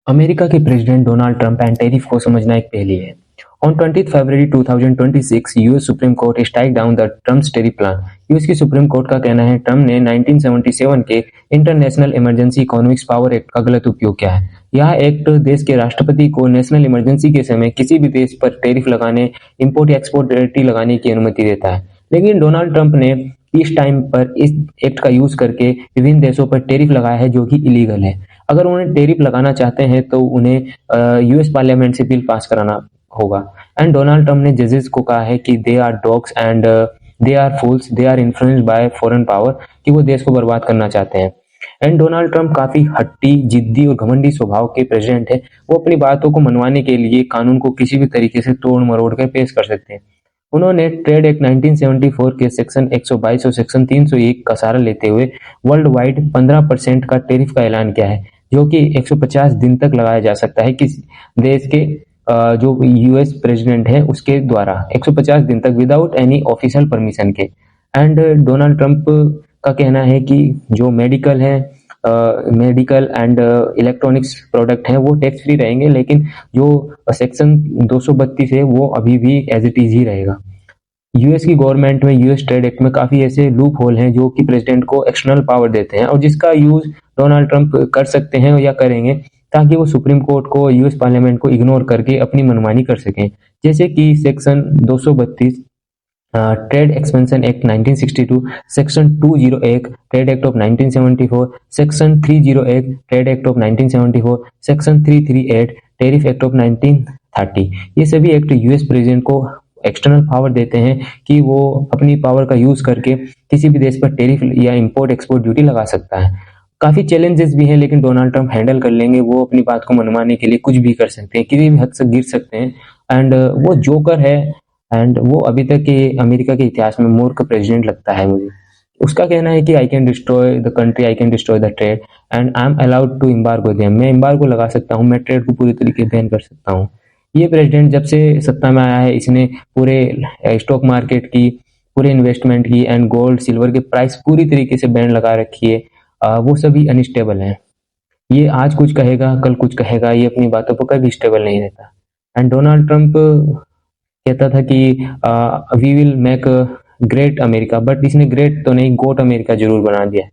America के president Donald Trump and tariff को समझना एक पहेली है। On 20th February 2026, US supreme court strike down the Trump's tariff plan. US की सुप्रीम कोर्ट का कहना है ट्रंप ने 1977 के international emergency economics power act का गलत उपयोग किया है। यह एक्ट देश के राष्ट्रपति को नेशनल इमरजेंसी के समय किसी भी देश पर टैरिफ लगाने, इंपोर्ट या एक्सपोर्ट ड्यूटी लगाने की अनुमति देता है। लेकिन डोनाल्ड ट्रंप ने इस टाइम पर इस एक्ट का यूज करके विभिन्न देशों पर टैरिफ लगाया है, जो कि इलीगल है। अगर उन्हें टैरिफ लगाना चाहते हैं तो उन्हें यूएस पार्लियामेंट से बिल पास कराना होगा। एंड डोनाल्ड ट्रंप ने जजेस को कहा है कि they are dogs and they are fools, they are influenced by foreign power, कि वो देश को बर्बाद करना चाहते हैं। एंड डोनाल्ड ट्रंप काफी हट्टी, जिद्दी और घमंडी स्वभाव के प्रेसिडेंट है। वो अपनी बातों को मनवाने के लिए कानून को किसी भी तरीके से तोड़ मरोड़ कर पेश कर सकते हैं। उन्होंने ट्रेड एक्ट 1974 के सेक्शन 122 और सेक्शन 301 का सहारा लेते हुए वर्ल्ड वाइड 15% का टैरिफ का ऐलान किया है, जो कि 150 दिन तक लगाया जा सकता है किसी देश के जो यूएस प्रेसिडेंट है उसके द्वारा 150 दिन तक विदाउट एनी ऑफिशियल परमिशन के। एंड डोनाल्ड ट्रंप का कहना है कि जो मेडिकल एंड इलेक्ट्रॉनिक्स प्रोडक्ट हैं वो टैक्स फ्री रहेंगे, लेकिन जो सेक्शन 232 है वो अभी भी एज इट इज ही रहेगा। यूएस की गवर्नमेंट में यूएस ट्रेड एक्ट में काफी ऐसे लूप होल हैं जो कि प्रेसिडेंट को एक्सटर्नल पावर देते हैं और जिसका यूज डोनाल्ड ट्रंप कर सकते हैं या करेंगे ताकि वो सुप्रीम कोर्ट को, यूएस पार्लियामेंट को इग्नोर करके अपनी मनमानी कर सकें। जैसे कि section 232 trade expansion act 1962, section 201 trade act of 1974, section 308 trade act of 1974, section 338 tariff act of 1930। ये सभी एक्ट यूएस प्रेसिडेंट को एक्सटर्नल पावर देते हैं कि वो अपनी पावर का यूज करके किसी भी देश पर टैरिफ या इंपोर्ट एक्सपोर्ट ड्यूटी लगा सकता है। काफी चैलेंजेस भी हैं, लेकिन डोनाल्ड ट्रंप हैंडल कर लेंगे। वो अपनी बात को मनवाने के लिए कुछ भी कर सकते हैं, किसी भी हद तक गिर सकते हैं। एंड वो जोकर है एंड वो अभी तक के अमेरिका के इतिहास में मूर्ख प्रेसिडेंट लगता है मुझे। उसका कहना है कि I can destroy the country, I can destroy the trade and I am allowed to embargo them. मैं एम्बार्गो लगा सकता हूँ, मैं ट्रेड को पूरी तरीके से बैन कर सकता हूँ। ये प्रेसिडेंट जब से सत्ता में आया है इसने पूरे स्टॉक मार्केट की, पूरे इन्वेस्टमेंट की एंड गोल्ड सिल्वर के प्राइस पूरी तरीके से बैन लगा रखी है। वो सभी अनस्टेबल हैं। ये आज कुछ कहेगा, कल कुछ कहेगा, ये अपनी बातों पर कभी स्टेबल नहीं रहता। एंड डोनाल्ड ट्रंप कहता था कि we will make great America, but इसने ग्रेट तो नहीं, गोट अमेरिका जरूर बना दिया।